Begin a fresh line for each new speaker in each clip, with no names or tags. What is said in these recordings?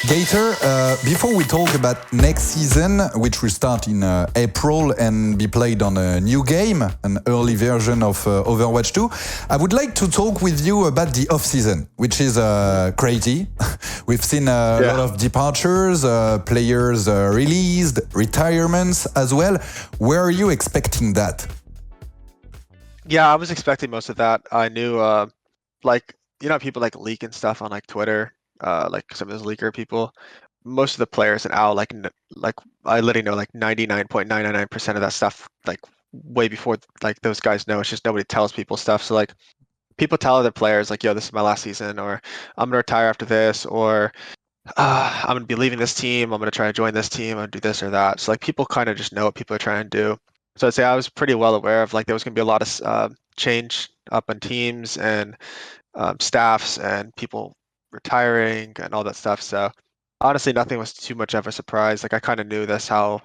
Gator, before we talk about next season, which will start in April and be played on a new game, an early version of Overwatch 2, I would like to talk with you about the off-season, which is crazy. We've seen a lot of departures, players released, retirements as well. Where are you expecting that?
Yeah, I was expecting most of that. I knew, people like leak and stuff on like Twitter, like some of those leaker people. Most of the players in OWL, I literally know like 99.999% of that stuff, like way before like those guys know. It's just nobody tells people stuff. So like people tell other players like, yo, this is my last season, or I'm gonna retire after this, or I'm gonna be leaving this team. I'm gonna try to join this team. I'm gonna do this or that. So like people kind of just know what people are trying to do. So I'd say I was pretty well aware of like there was gonna be a lot of change up in teams and staffs and people retiring and all that stuff. So honestly, nothing was too much of a surprise. Like I kind of knew this how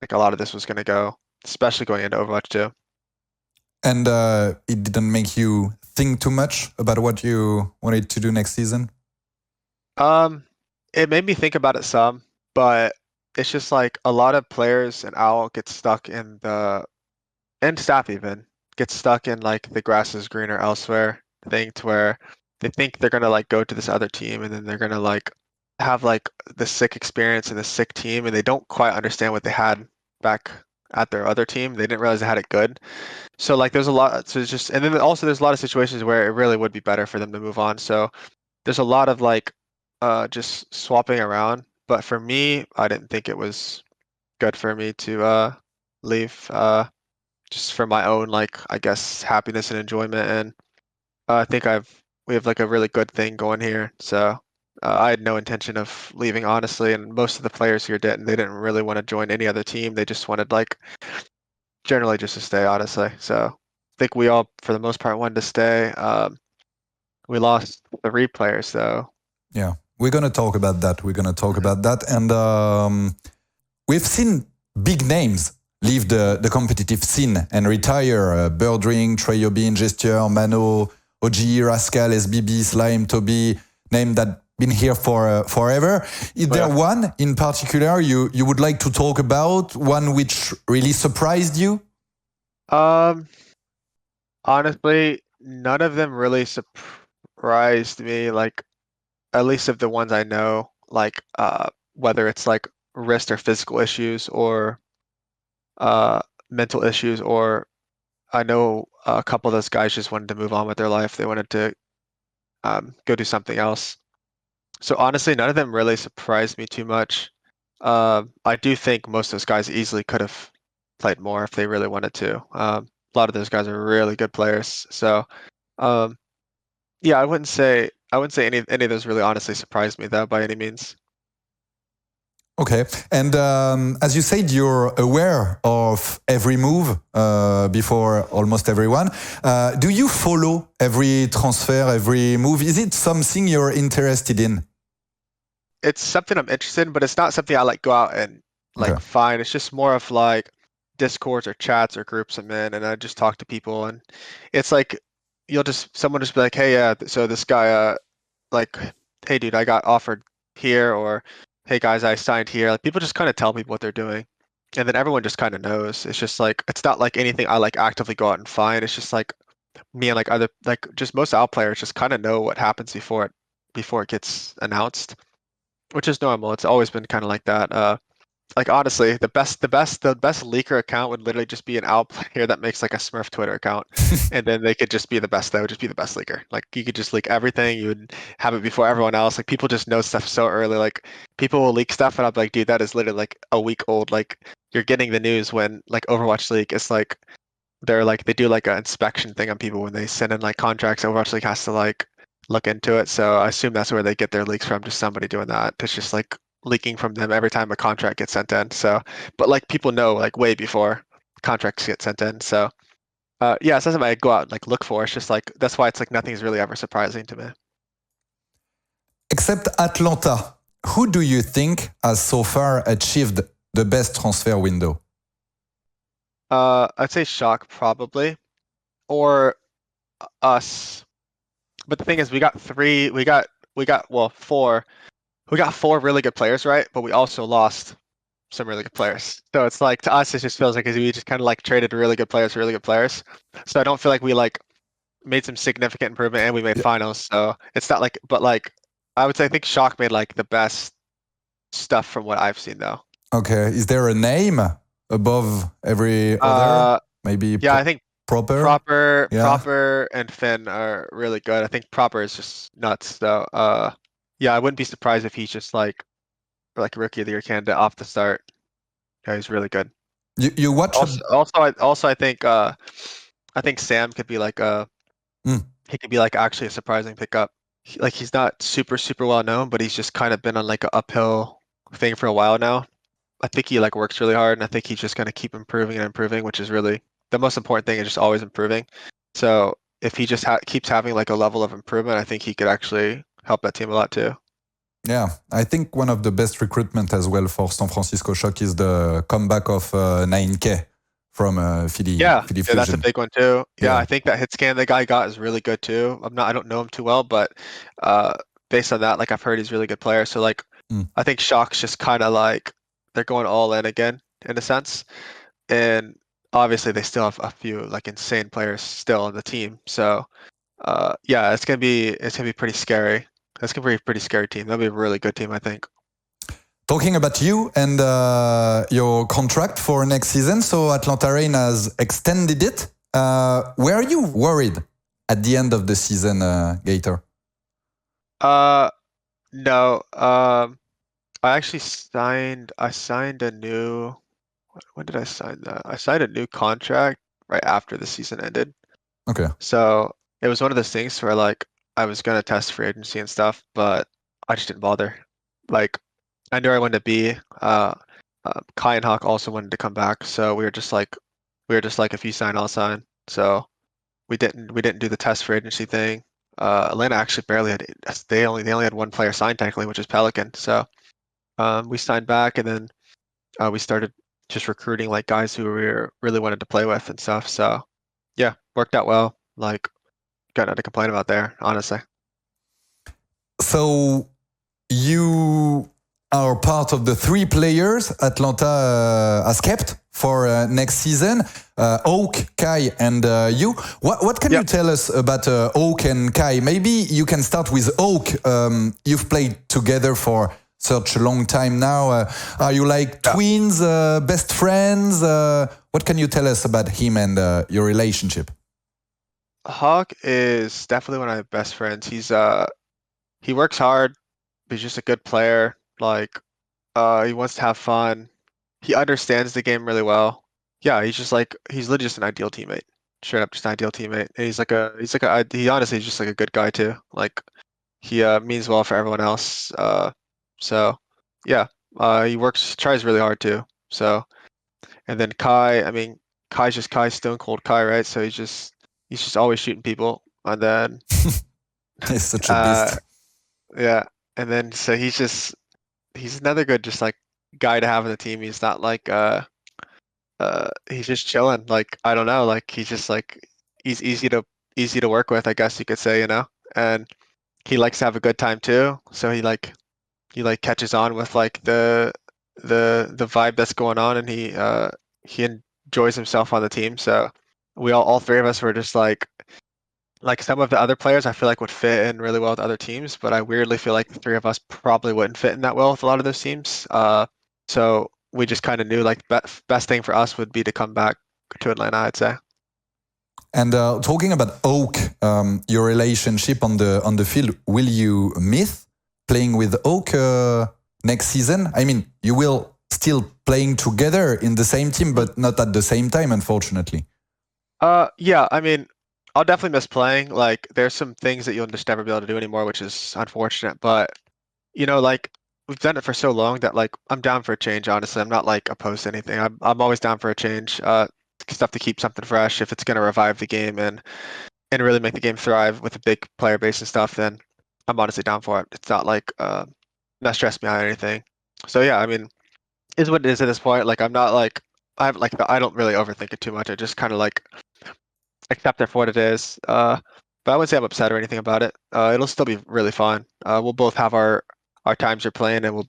like a lot of this was gonna go, especially going into Overwatch 2.
And it didn't make you think too much about what you wanted to do next season?
It made me think about it some, but it's just like a lot of players in OWL get stuck in and staff even get stuck in like the grass is greener elsewhere thing to where they think they're gonna like go to this other team and then they're gonna like have like the sick experience in the sick team and they don't quite understand what they had back at their other team. They didn't realize they had it good. So like there's a lot, so it's just, and then also there's a lot of situations where it really would be better for them to move on. So there's a lot of like just swapping around. But for me, I didn't think it was good for me to leave just for my own like I guess happiness and enjoyment. And I think we have like a really good thing going here. So I had no intention of leaving honestly, and most of the players here didn't. They didn't really want to join any other team. They just wanted like generally just to stay honestly. So I think we all for the most part wanted to stay. We lost 3 players though.
Yeah, we're going to talk about that. And we've seen big names leave the competitive scene and retire. Birdring, Treyobin, Gesture, Mano, Ojee, Rascal, SBB, Slime, Toby, name that been here for forever. Is there one in particular you would like to talk about? One which really surprised you?
Honestly, none of them really surprised me. Like at least of the ones I know, like whether it's like wrist or physical issues or mental issues, or I know a couple of those guys just wanted to move on with their life. They wanted to go do something else. So honestly, none of them really surprised me too much. I do think most of those guys easily could have played more if they really wanted to. A lot of those guys are really good players. So yeah, I wouldn't say any of those really honestly surprised me though by any means.
Okay, and as you said, you're aware of every move before almost everyone. Do you follow every transfer, every move? Is it something you're interested in?
It's something I'm interested in, but it's not something I like go out and like find. It's just more of like Discords or chats or groups I'm in, and I just talk to people, and it's like someone just be like, hey, yeah, so this guy, like, hey, dude, I got offered here, or hey, guys, I signed here. Like, people just kind of tell people what they're doing, and then everyone just kind of knows. It's just like it's not like anything I like actively go out and find. It's just like me and like other like just most OWL players just kind of know what happens before it gets announced, which is normal. It's always been kind of like that. Like honestly, the best leaker account would literally just be an OWL player that makes like a Smurf Twitter account, and then they could just be the best. That would just be the best leaker. Like you could just leak everything. You would have it before everyone else. Like people just know stuff so early. Like people will leak stuff, and I'm like, dude, that is literally like a week old. Like you're getting the news when like Overwatch League is like they do like an inspection thing on people when they send in like contracts. Overwatch League has to like look into it. So I assume that's where they get their leaks from. Just somebody doing that. It's just like leaking from them every time a contract gets sent in. So, but like people know like way before contracts get sent in. So, yeah, it's not something I go out and like look for. It's just like that's why it's like nothing's really ever surprising to me.
Except Atlanta, who do you think has so far achieved the best transfer window?
I'd say Shock probably, or us. But the thing is, we got 4 we got 4 really good players, right? But we also lost some really good players. So it's like to us, it just feels like we just kind of like traded really good players for really good players. So I don't feel like we like made some significant improvement and we made
Yeah.
finals. So it's not like, but like I would say I think Shock made like the best stuff from what I've seen though.
Okay. Is there a name above every other? Maybe
Yeah, I think
proper. Yeah.
Proper and Finn are really good. I think Proper is just nuts though. Yeah, I wouldn't be surprised if he's just like rookie of the year candidate off the start. Yeah, he's really good.
You watch
Also, I think Sam could be like he could be like actually a surprising pickup. Like he's not super well known, but he's just kind of been on like an uphill thing for a while now. I think he like works really hard, and I think he's just gonna keep improving and improving, which is really the most important thing. Is just always improving. So if he just keeps having like a level of improvement, I think he could actually help that team a lot too.
Yeah, I think one of the best recruitment as well for San Francisco Shock is the comeback of 9K from Philly.
Yeah,
Philly
yeah, that's a
Fusion.
big one too. Yeah,
Yeah.
I think that hit scan the guy got is really good too. I don't know him too well, but uh, based on that, like I've heard he's a really good player. So like, I think Shock's just kind of like they're going all in again in a sense, and obviously they still have a few like insane players still on the team. So yeah, it's gonna be pretty scary. It's gonna be a pretty scary team. That'll be a really good team, I think.
Talking about you and your contract for next season, so Atlanta Reign has extended it. Were you worried at the end of the season, Gator?
No. I actually signed. I signed a new. When did I sign that? I signed a new contract right after the season ended.
Okay.
So it was one of those things where like I was gonna test free agency and stuff, but I just didn't bother. Like I knew I wanted to be. Kai and Hawk also wanted to come back, so we were just like if you sign, I'll sign. So we didn't do the test free agency thing. Atlanta actually barely had. They only had one player signed technically, which is Pelican. So we signed back, and then we started just recruiting like guys who we really wanted to play with and stuff. So yeah, worked out well. Like got nothing to complain about there, honestly.
So you are part of the 3 players Atlanta has kept for next season. Oak, Kai, and you. What can you tell us about Oak and Kai? Maybe you can start with Oak. You've played together for such a long time now. Are you like twins, best friends? What can you tell us about him and your relationship?
Hawk is definitely one of my best friends. He works hard. He's just a good player. Like he wants to have fun. He understands the game really well. Yeah, he's literally just an ideal teammate. Straight up, just an ideal teammate. And he honestly is just like a good guy too. Like he means well for everyone else. So yeah, he tries really hard too. So and then Kai, I mean, Kai's just Kai, Stone Cold Kai, right? So he's just always shooting people. And then
He's such a beast.
yeah, and then so he's another good just like guy to have in the team. He's not like he's just chilling. Like I don't know, like he's just like he's easy to work with, I guess you could say, you know. And he likes to have a good time too. So he catches on with like the vibe that's going on, and he enjoys himself on the team. So we all 3 of us were just like some of the other players I feel like would fit in really well with other teams, but I weirdly feel like the 3 of us probably wouldn't fit in that well with a lot of those teams. So we just kind of knew like best thing for us would be to come back to Atlanta, I'd say.
And talking about Oak, your relationship on the field, will you miss playing with Oak next season? I mean, you will still playing together in the same team, but not at the same time, unfortunately.
Yeah, I mean, I'll definitely miss playing. Like, there's some things that you'll just never be able to do anymore, which is unfortunate. But you know, like we've done it for so long that like I'm down for a change. Honestly, I'm not like opposed to anything. I'm always down for a change. Stuff to keep something fresh. If it's gonna revive the game and really make the game thrive with a big player base and stuff, then I'm honestly down for it. It's not like not stress me out or anything. So yeah, I mean, is what it is at this point. Like I'm not like I don't really overthink it too much. I just kind of like accept it for what it is. But I wouldn't say I'm upset or anything about it. It'll still be really fun. We'll both have our our times are playing, and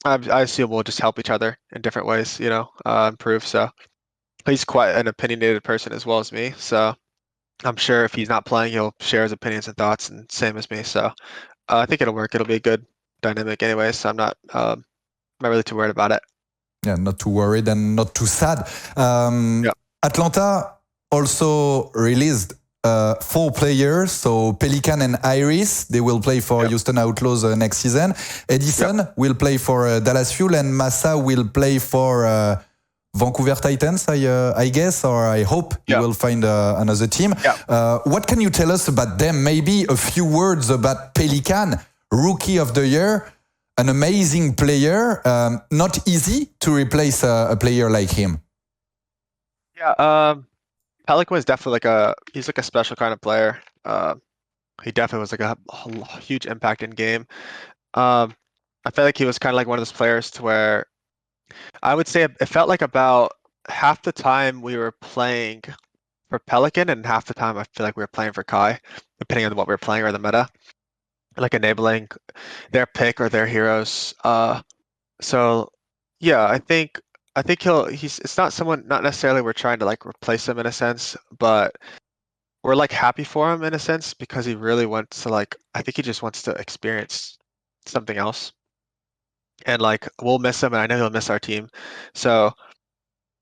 I assume we'll just help each other in different ways, improve. So he's quite an opinionated person as well as me. So I'm sure if he's not playing, he'll share his opinions and thoughts, and same as me. So I think it'll work. It'll be a good dynamic anyway. So I'm not really too worried about it.
Yeah, not too worried and not too sad. Atlanta also released 4 players, so Pelican and Iris, they will play for Houston Outlaws next season. Edison will play for Dallas Fuel, and Masaa will play for Vancouver Titans, I guess, or I hope you will find another team. What can you tell us about them? Maybe a few words about Pelican, Rookie of the Year, an amazing player, not easy to replace a player like him.
Yeah, Pelican was definitely he's like a special kind of player. He definitely was like a huge impact in game. I feel like he was kind of like one of those players to where I would say it felt like about half the time we were playing for Pelican and half the time I feel like we were playing for Kai, depending on what we were playing or the meta, like enabling their pick or their heroes. So yeah, I think it's not someone, not necessarily we're trying to like replace him in a sense, but we're like happy for him in a sense because he really wants to I think he just wants to experience something else. And like we'll miss him, and I know he'll miss our team. So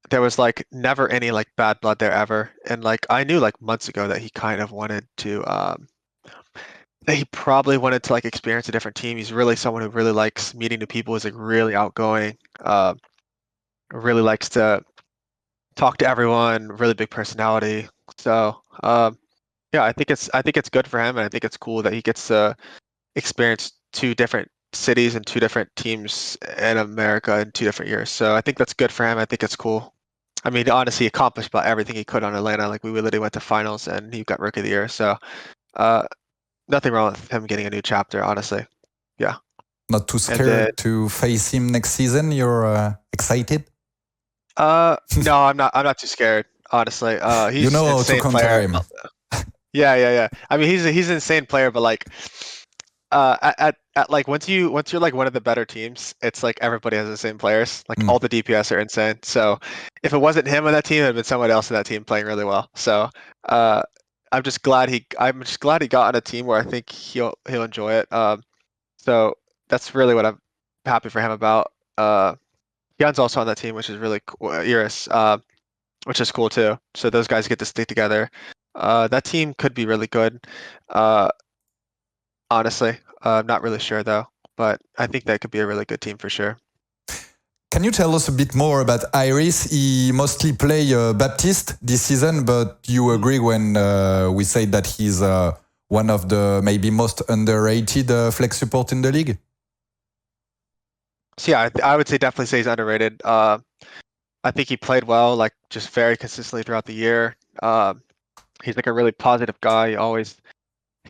there was like never any like bad blood there ever. And like I knew like months ago that he kind of wanted to that he probably wanted to like experience a different team. He's really someone who really likes meeting new people, is like really outgoing, really likes to talk to everyone, really big personality. So yeah, I think it's good for him, and I think it's cool that he gets to experience 2 different cities and 2 different teams in America in 2 different years. So I think that's good for him. I think it's cool. I mean, honestly, he accomplished about everything he could on Atlanta. Like we literally went to finals and he got Rookie of the Year. So nothing wrong with him getting a new chapter, honestly. Yeah.
Not too scared to face him next season? You're excited?
No, I'm not too scared, honestly. He's an
how
insane
to counter
player.
him.
Yeah. I mean, he's an insane player, but like at like once you're like one of the better teams, it's like everybody has the same players. Like all the DPS are insane. So if it wasn't him on that team, it'd been someone else in that team playing really well. So I'm just glad he got on a team where I think he'll enjoy it. So that's really what I'm happy for him about. Jan's also on that team, which is really cool. Iris, which is cool too. So those guys get to stick together. That team could be really good. Honestly, I'm not really sure though, but I think that could be a really good team for sure.
Can you tell us a bit more about Iris? He mostly play Baptiste this season, but you agree when we say that he's one of the maybe most underrated flex support in the league?
So yeah, I would say he's underrated. I think he played well, like just very consistently throughout the year. He's like a really positive guy.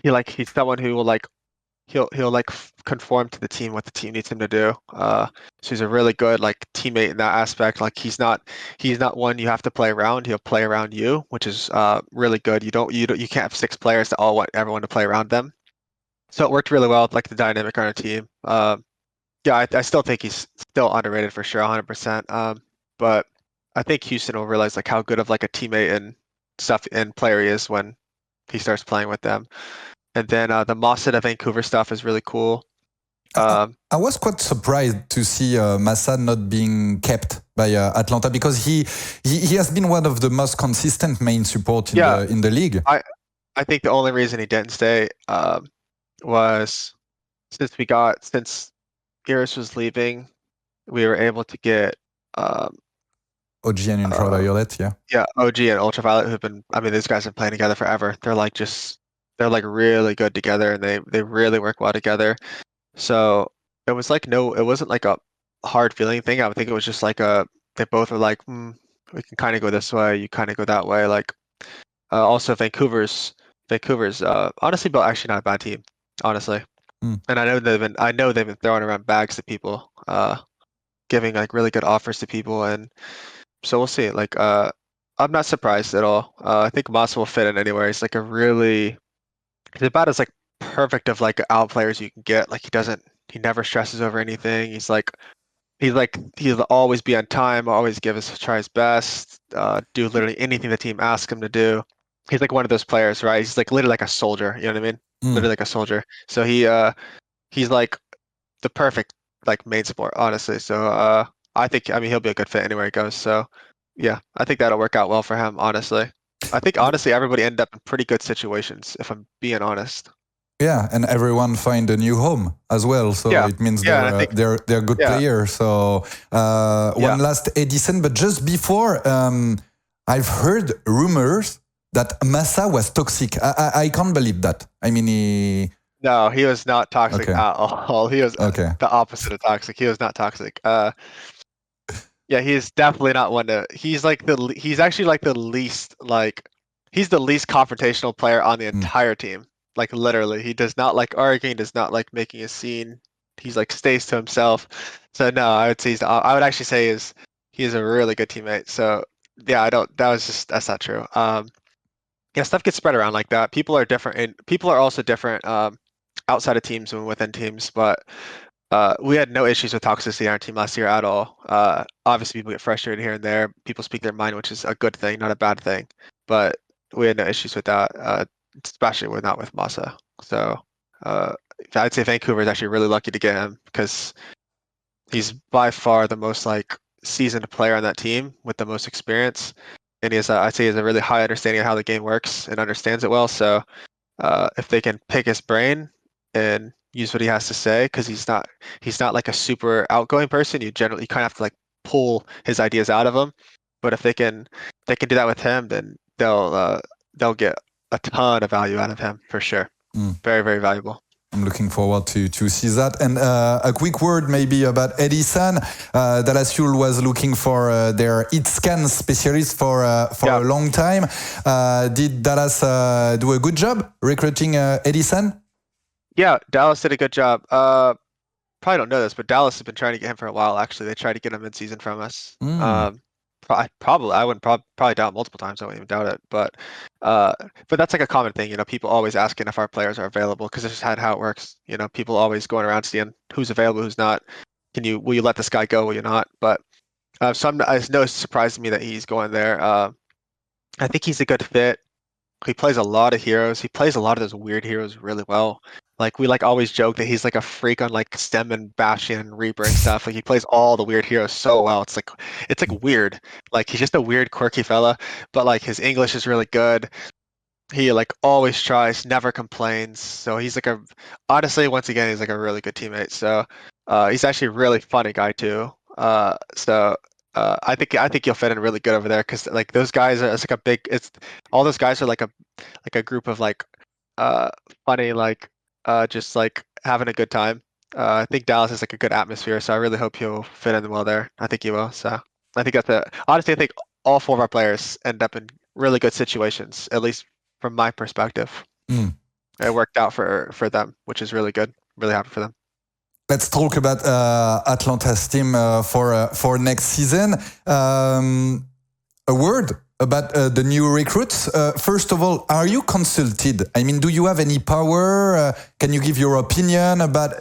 He's someone who will like he'll like conform to the team, what the team needs him to do. So he's a really good like teammate in that aspect. Like he's not one you have to play around. He'll play around you, which is really good. You can't have 6 players that all want everyone to play around them. So it worked really well with like the dynamic on our team. Yeah, I still think he's still underrated for sure, 100%. But I think Houston will realize like how good of like a teammate and stuff and player he is when he starts playing with them. And then the Masaa to Vancouver stuff is really cool.
I was quite surprised to see Masaa not being kept by Atlanta because he has been one of the most consistent main support in the league.
I think the only reason he didn't stay was since Iris was leaving, we were able to get
Ojee and Ultraviolet,
yeah, Ojee and Ultraviolet, these guys have been playing together forever. They're like really good together, and they really work well together. So it was like it wasn't like a hard feeling thing. I would think it was just like they both were like, we can kind of go this way, you kind of go that way. Like also Vancouver's honestly, but actually not a bad team, honestly. And I know they've been throwing around bags to people, giving like really good offers to people, and so we'll see. Like I'm not surprised at all. I think Masaa will fit in anywhere. He's like he's about as like perfect of like out players you can get. Like He never stresses over anything. He'll always be on time, always try his best, do literally anything the team asks him to do. He's like one of those players, right? He's like literally like a soldier. You know what I mean? Literally like a soldier. So he's like the perfect like main sport, honestly. So I mean he'll be a good fit anywhere he goes. So yeah, I think that'll work out well for him, honestly. I think honestly everybody ended up in pretty good situations, if I'm being honest.
Yeah, and everyone find a new home as well. So
Yeah.
it means
Yeah, and I think
they're good
yeah.
players. So one last Edison, but just before, I've heard rumors that Masaa was toxic. I can't believe that. I mean,
No, he was not toxic
Okay.
at all. He was
Okay.
the opposite of toxic. He was not toxic. Yeah, he's definitely not one to. He's actually like the least like he's the least confrontational player on the entire team. Like literally, he does not like arguing. Does not like making a scene. He's like stays to himself. So no, I would say I would actually say he's a really good teammate. So yeah, I don't. That's not true. Yeah, stuff gets spread around like that. People are different, and people are also different outside of teams and within teams. But we had no issues with toxicity on our team last year at all. Obviously, people get frustrated here and there. People speak their mind, which is a good thing, not a bad thing. But we had no issues with that, especially with not with Masaa. So I'd say Vancouver is actually really lucky to get him because he's by far the most like seasoned player on that team with the most experience, and I'd say he has a really high understanding of how the game works and understands it well. So if they can pick his brain and use what he has to say, because he's not like a super outgoing person. You kind of have to like pull his ideas out of him. But if they can do that with him, then they'll get a ton of value out of him for sure. Very, very valuable.
I'm looking forward to see that. And a quick word maybe about Edison. Dallas Fuel was looking for their hit scan specialist for a long time. Did Dallas do a good job recruiting Edison?
Yeah, Dallas did a good job. Probably don't know this, but Dallas has been trying to get him for a while. Actually, they tried to get him in season from us. I wouldn't probably doubt multiple times. I wouldn't even doubt it, but that's like a common thing. You know, people always asking if our players are available because it's just how it works. You know, people always going around seeing who's available, who's not. Will you let this guy go? Will you not? But it's no surprise to me that he's going there. I think he's a good fit. He plays a lot of heroes. He plays a lot of those weird heroes really well. Like we like always joke that he's like a freak on like Stem and Bastion and Reaper and stuff. Like he plays all the weird heroes so well. It's like weird. Like he's just a weird, quirky fella. But like his English is really good. He like always tries, never complains. So he's like honestly, once again, he's like a really good teammate. So he's actually a really funny guy too. I think you'll fit in really good over there because like those guys are all those guys are like a group of like funny like just like having a good time. I think Dallas is like a good atmosphere, so I really hope he'll fit in well there. I think he will. So I think honestly I think all four of our players end up in really good situations, at least from my perspective. It worked out for them, which is really good. Really happy for them.
Let's talk about Atlanta's team for next season. A word about the new recruits. First of all, are you consulted? I mean, do you have any power? Can you give your opinion about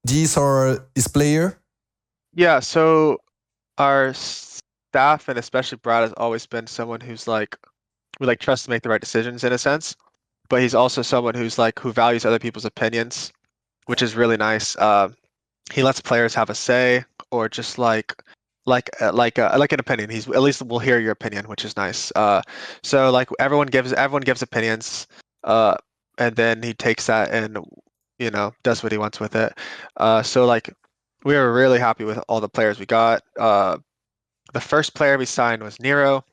this or this player?
Yeah, so our staff and especially Brad has always been someone who's like we like trust to make the right decisions in a sense, but he's also someone who values other people's opinions, which is really nice. He lets players have a say or just like an opinion. He's at least we'll hear your opinion, which is nice. So like everyone gives opinions, and then he takes that and does what he wants with it. So like we were really happy with all the players we got. The first player we signed was Nero.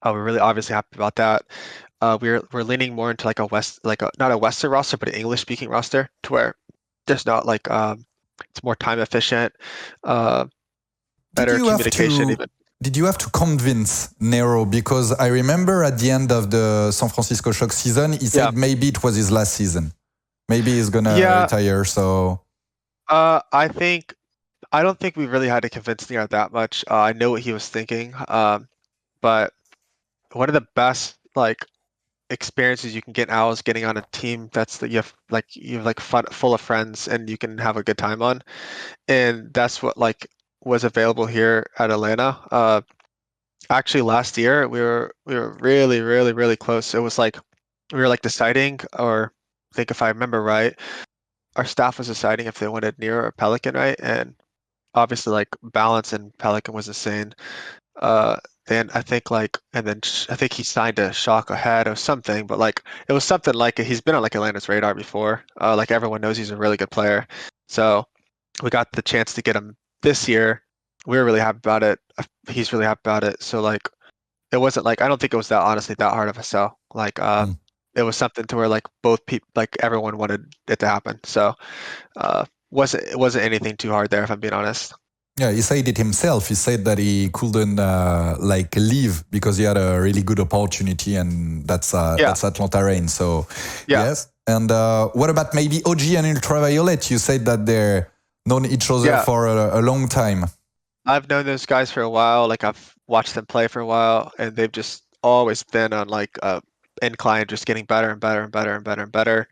We're really obviously happy about that. We're leaning more into like not a Western roster, but an English speaking roster to where there's not like it's more time efficient, better communication even.
Did you have to convince Nero? Because I remember at the end of the San Francisco Shock season, he said maybe it was his last season. Maybe he's gonna retire. So
I don't think we really had to convince Nero that much. I know what he was thinking, but one of the best like experiences you can get now is getting on a team that's that you have like fun, full of friends and you can have a good time on, and that's what like was available here at Atlanta. Actually, last year we were really really close. It was like we were like deciding, or I think if I remember right, our staff was deciding if they wanted Nero or Pelican, right? And obviously, like balance and Pelican was insane. Uh, then I think like, and then I think he signed a shock ahead or something, but like it was something like he's been on like Atlanta's radar before. Like everyone knows he's a really good player. So we got the chance to get him this year. We were really happy about it. He's really happy about it. So like it wasn't like I don't think it was that honestly that hard of a sell. Like it was something to where like both people like everyone wanted it to happen. So it wasn't anything too hard there if I'm being honest.
Yeah, he said it himself. He said that he couldn't like leave because he had a really good opportunity, and that's Atlanta Rain. So yes. And what about maybe Ojee and Ultraviolet? You said that they're known each other for a long time.
I've known those guys for a while. Like I've watched them play for a while, and they've just always been on like incline, just getting better and better and better and better and better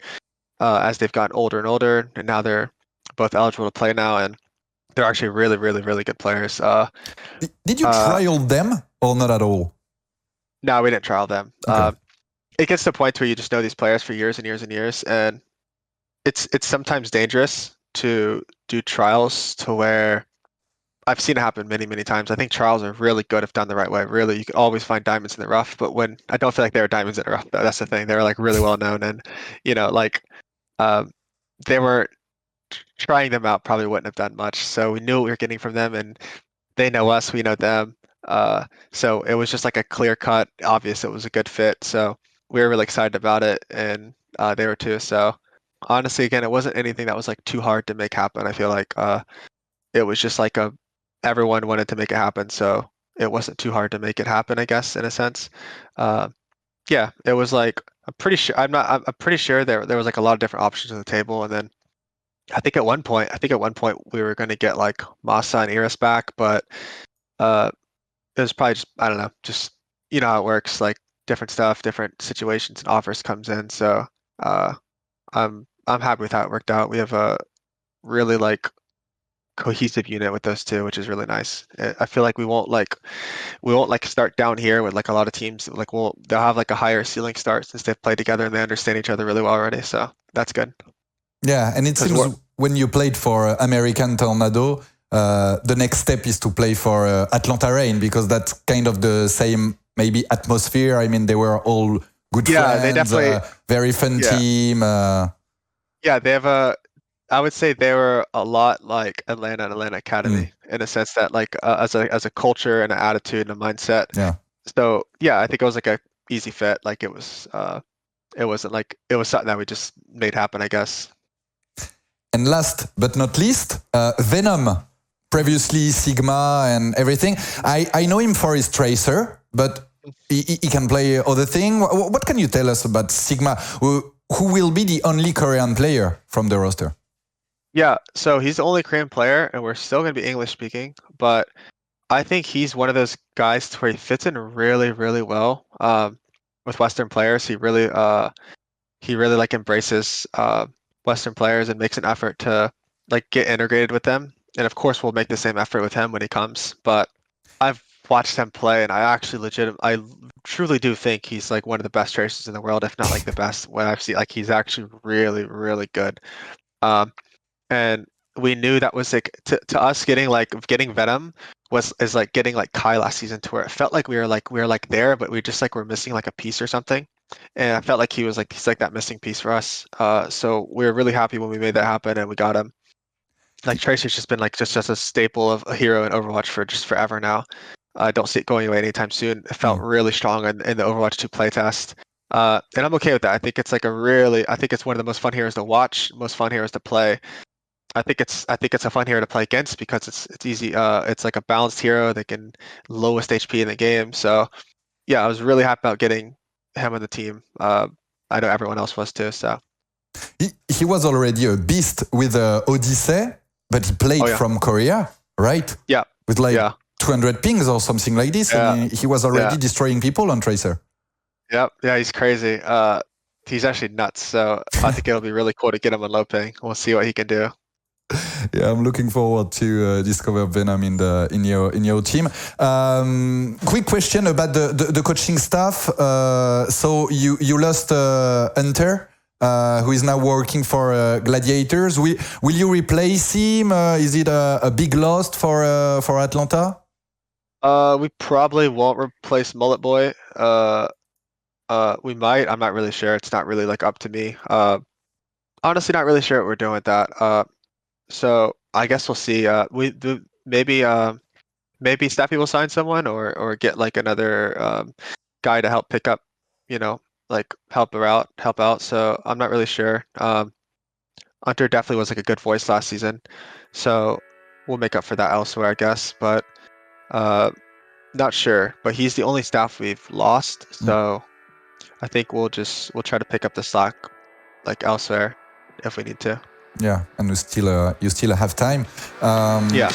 as they've gotten older and older. And now they're both eligible to play now, and they're actually really good players.
Did you trial them or not at all?
No, we didn't trial them.
Okay.
It gets to the point where you just know these players for years and years and years, and it's sometimes dangerous to do trials to where I've seen it happen many times. I think trials are really good if done the right way. Really, you can always find diamonds in the rough, but when I don't feel like there were diamonds in the rough, that's the thing. They were like really well known, and like they were trying them out probably wouldn't have done much. So we knew what we were getting from them, and they know us, we know them. So it was just like a clear cut, obvious it was a good fit. So we were really excited about it, and they were too. So honestly, again, it wasn't anything that was like too hard to make happen. I feel like it was just like everyone wanted to make it happen, so it wasn't too hard to make it happen, I guess, in a sense. Yeah, it was like I'm pretty sure there was like a lot of different options on the table, and then I think at one point we were going to get like Masaa and Iris back, but it was probably just I don't know, just you know how it works, like different stuff, different situations and offers comes in. So I'm happy with how it worked out. We have a really like cohesive unit with those two, which is really nice. I feel like we won't like start down here with like a lot of teams. Like they'll have like a higher ceiling start since they've played together and they understand each other really well already. So that's good.
Yeah, and it seems when you played for American Tornado, the next step is to play for Atlanta Rain because that's kind of the same maybe atmosphere. I mean, they were all good friends.
They definitely
very fun team.
Yeah, they have I would say they were a lot like Atlanta and Atlanta Academy in a sense that like as a culture and an attitude and a mindset.
Yeah.
So yeah, I think it was like a easy fit. Like it wasn't like it was something that we just made happen, I guess.
And last but not least, Venom, previously Sigma and everything. I know him for his tracer, but he can play other thing. What can you tell us about Sigma, who will be the only Korean player from the roster?
Yeah, so he's the only Korean player, and we're still going to be English speaking, but I think he's one of those guys to where he fits in really well with Western players. He really like embraces Western players and makes an effort to like get integrated with them. And of course, we'll make the same effort with him when he comes. But I've watched him play, and I truly do think he's like one of the best tracers in the world, if not like the best. When I've seen, like he's actually really good. And we knew that was like to us getting Venom is like getting like Kai last season, to where it felt like we were like there, but we just like were missing like a piece or something. And I felt like he's like that missing piece for us. So we were really happy when we made that happen and we got him. Like Tracer's just been like just a staple of a hero in Overwatch for just forever now. I don't see it going away anytime soon. It felt really strong in the Overwatch 2 playtest. And I'm okay with that. I think it's one of the most fun heroes to watch, most fun heroes to play. I think it's a fun hero to play against because it's easy. It's like a balanced hero that can lowest HP in the game. So yeah, I was really happy about getting him on the team. I know everyone else was too. So
he was already a beast with Odyssey, but he played from Korea, right?
Yeah,
with like 200 pings or something like this, and he was already destroying people on Tracer.
Yeah, he's crazy. He's actually nuts. So I think it'll be really cool to get him on low ping. We'll see what he can do.
Yeah, I'm looking forward to discover Venom in your team. Quick question about the coaching staff. So you lost Hunter, who is now working for Gladiators. Will you replace him? Is it a big loss for Atlanta?
We probably won't replace Mullet Boy. We might. I'm not really sure. It's not really like up to me. Honestly, not really sure what we're doing with that. So I guess we'll see. Maybe Steffi will sign someone or get like another guy to help pick up, like help out. So I'm not really sure. Hunter definitely was like a good voice last season, so we'll make up for that elsewhere, I guess. But not sure. But he's the only staff we've lost, so I think we'll try to pick up the slack like elsewhere if we need to.
Yeah, and you still have time.
Yeah.